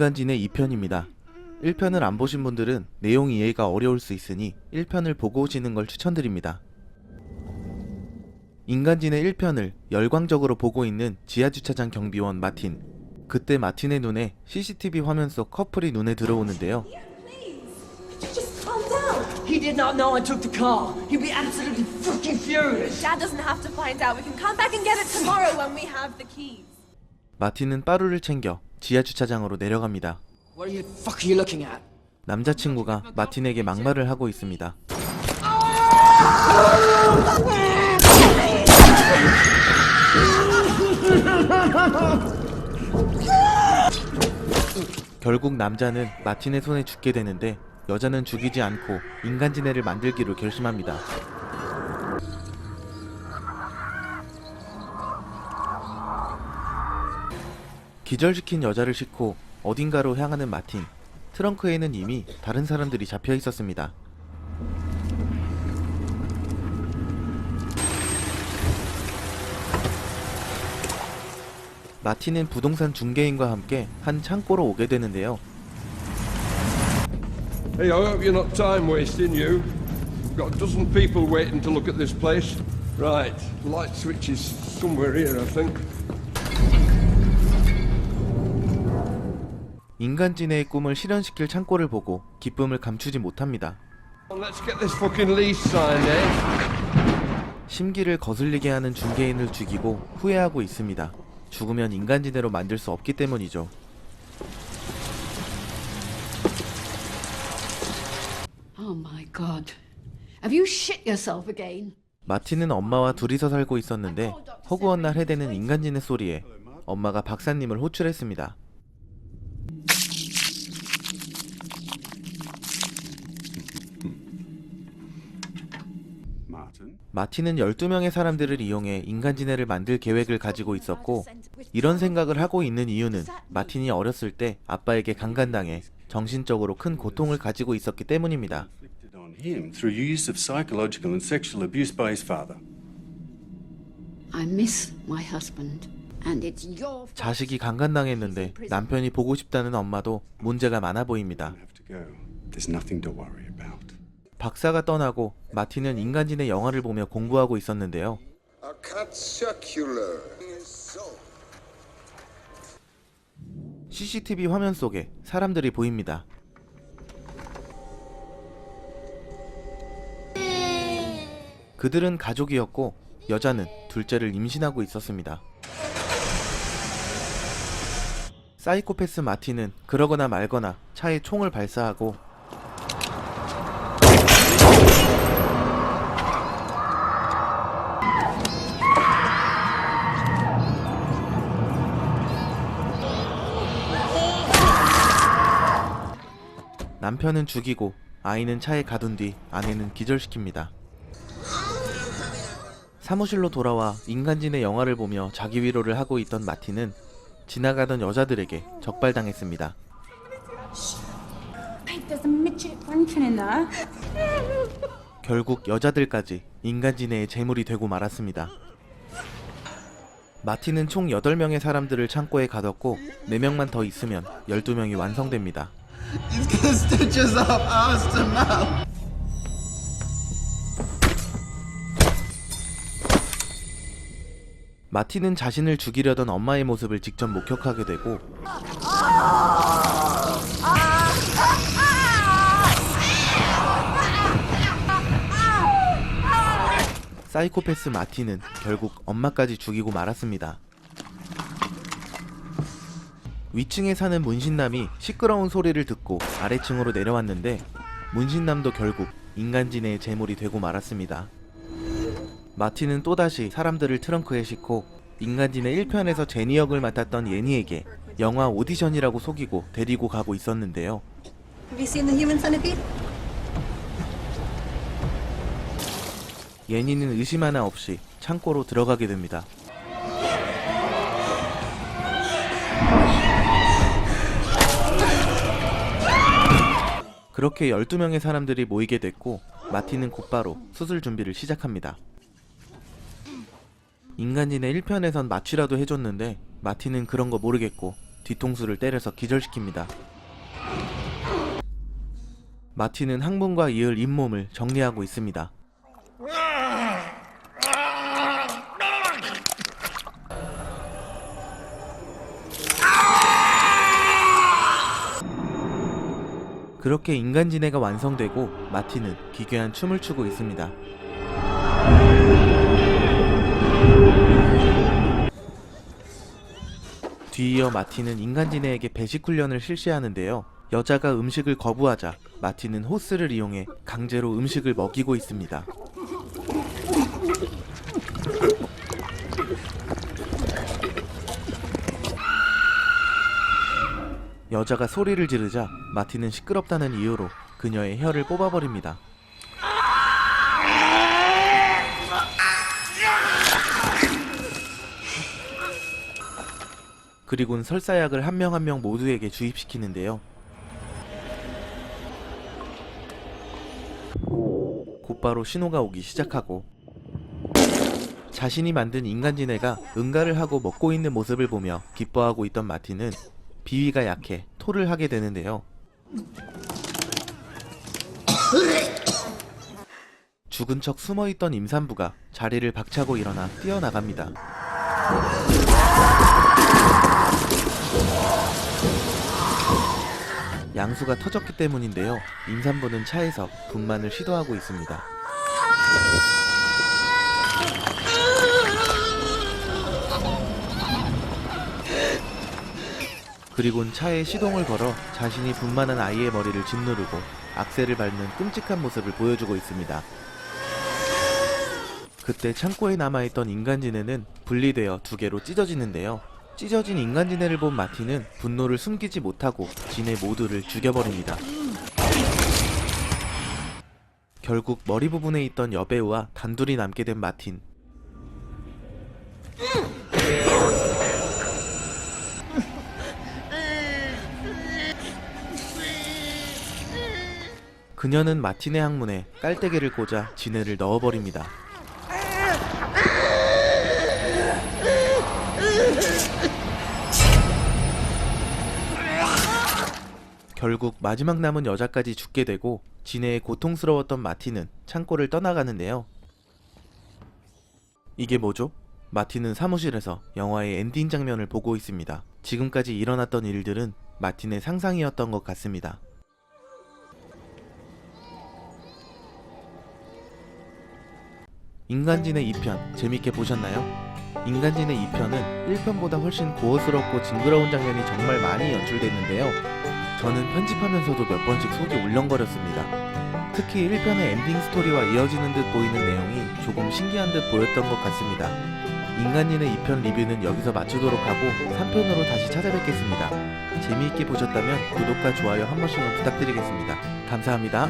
인간지네 2편입니다. 1편을 안 보신 분들은 내용 이해가 어려울 수 있으니 1편을 보고 오시는 걸 추천드립니다. 인간지네 1편을 열광적으로 보고 있는 지하주차장 경비원 마틴. 그때 마틴의 눈에 CCTV 화면 속 커플이 눈에 들어오는데요. Just calm down. He did not know I took the car. He'd be absolutely fucking furious. Dad doesn't have to find out. We can come back and get it tomorrow when we have the keys. 마틴은 빠루를 챙겨 지하주차장으로 내려갑니다. What the fuck are you looking at? 남자친구가 마틴에게 막말을 하고 있습니다. 결국 남자는 마틴의 손에 죽게 되는데 여자는 죽이지 않고 인간지네를 만들기로 결심합니다. 기절시킨 여자를 싣고 어딘가로 향하는 마틴. 트렁크에는 이미 다른 사람들이 잡혀 있었습니다. 마틴은 부동산 중개인과 함께 한 창고로 오게 되는데요. Hey, I hope you're not time wasting, you. Got a dozen people waiting to look at this place. Right, light switch is somewhere here, I think. 인간지네의 꿈을 실현시킬 창고를 보고 기쁨을 감추지 못합니다. Let's get this fucking lease signed, eh? 심기를 거슬리게 하는 중개인을 죽이고 후회하고 있습니다. 죽으면 인간지네로 만들 수 없기 때문이죠. Oh my God. Have you shit yourself again? 마틴은 엄마와 둘이서 살고 있었는데 허구한 날 해대는 인간지네 소리에 엄마가 박사님을 호출했습니다. 마틴은 12명의 사람들을 이용해 인간지네를 만들 계획을 가지고 있었고, 이런 생각을 하고 있는 이유는 마틴이 어렸을 때 아빠에게 강간당해 정신적으로 큰 고통을 가지고 있었기 때문입니다. I miss my husband, and it's your fault. 자식이 강간당했는데 남편이 보고 싶다는 엄마도 문제가 많아 보입니다. 박사가 떠나고 마틴은 인간지네 영화를 보며 공부하고 있었는데요. CCTV 화면 속에 사람들이 보입니다. 그들은 가족이었고 여자는 둘째를 임신하고 있었습니다. 사이코패스 마틴은 그러거나 말거나 차에 총을 발사하고 남편은 죽이고 아이는 차에 가둔 뒤 아내는 기절시킵니다. 사무실로 돌아와 인간지네 영화를 보며 자기 위로를 하고 있던 마틴은 지나가던 여자들에게 적발당했습니다. Babe, there's a midget ranking in there. 결국 여자들까지 인간지네의 제물이 되고 말았습니다. 마틴은 총 8명의 사람들을 창고에 가뒀고 4명만 더 있으면 12명이 완성됩니다. He's gonna stitch us up ass to mouth. 마틴은 자신을 죽이려던 엄마의 모습을 직접 목격하게 되고 사이코패스 마틴은 결국 엄마까지 죽이고 말았습니다. 위층에 사는 문신남이 시끄러운 소리를 듣고 아래층으로 내려왔는데 문신남도 결국 인간지네의 제물이 되고 말았습니다. 마틴은 또다시 사람들을 트렁크에 싣고 인간지네 1편에서 제니 역을 맡았던 예니에게 영화 오디션이라고 속이고 데리고 가고 있었는데요. Have you seen the human centipede? 예니는 의심 하나 없이 창고로 들어가게 됩니다. 그렇게 12명의 사람들이 모이게 됐고 마틴은 곧바로 수술 준비를 시작합니다. 인간지네 1편에선 마취라도 해줬는데 마틴은 그런 거 모르겠고 뒤통수를 때려서 기절시킵니다. 마틴은 항문과 이을 잇몸을 정리하고 있습니다. 그렇게 인간지네가 완성되고 마틴은 기괴한 춤을 추고 있습니다. 뒤이어 마틴은 인간지네에게 배식 훈련을 실시하는데요. 여자가 음식을 거부하자 마틴은 호스를 이용해 강제로 음식을 먹이고 있습니다. 여자가 소리를 지르자 마틴은 시끄럽다는 이유로 그녀의 혀를 뽑아버립니다. 그리고는 설사약을 한 명 한 명 모두에게 주입시키는데요. 곧바로 신호가 오기 시작하고 자신이 만든 인간지네가 응가를 하고 먹고 있는 모습을 보며 기뻐하고 있던 마틴은 비위가 약해 토를 하게 되는데요. 죽은 척 숨어있던 임산부가 자리를 박차고 일어나 뛰어나갑니다. 양수가 터졌기 때문인데요. 임산부는 차에서 분만을 시도하고 있습니다. 그리곤 차에 시동을 걸어 자신이 분만한 아이의 머리를 짓누르고 악셀을 밟는 끔찍한 모습을 보여주고 있습니다. 그때 창고에 남아있던 인간지네는 분리되어 두 개로 찢어지는데요. 찢어진 인간지네를 본 마틴은 분노를 숨기지 못하고 지네 모두를 죽여버립니다. 결국 머리 부분에 있던 여배우와 단둘이 남게 된 마틴. 그녀는 마틴의 항문에 깔때기를 꽂아 지네를 넣어버립니다. 결국 마지막 남은 여자까지 죽게 되고 지네의 고통스러웠던 마틴은 창고를 떠나가는데요. 이게 뭐죠? 마틴은 사무실에서 영화의 엔딩 장면을 보고 있습니다. 지금까지 일어났던 일들은 마틴의 상상이었던 것 같습니다. 인간지네 2편 재밌게 보셨나요? 인간지네 2편은 1편보다 훨씬 고어스럽고 징그러운 장면이 정말 많이 연출됐는데요. 저는 편집하면서도 몇 번씩 속이 울렁거렸습니다. 특히 1편의 엔딩 스토리와 이어지는 듯 보이는 내용이 조금 신기한 듯 보였던 것 같습니다. 인간지네 2편 리뷰는 여기서 마치도록 하고 3편으로 다시 찾아뵙겠습니다. 재미있게 보셨다면 구독과 좋아요 한 번씩만 부탁드리겠습니다. 감사합니다.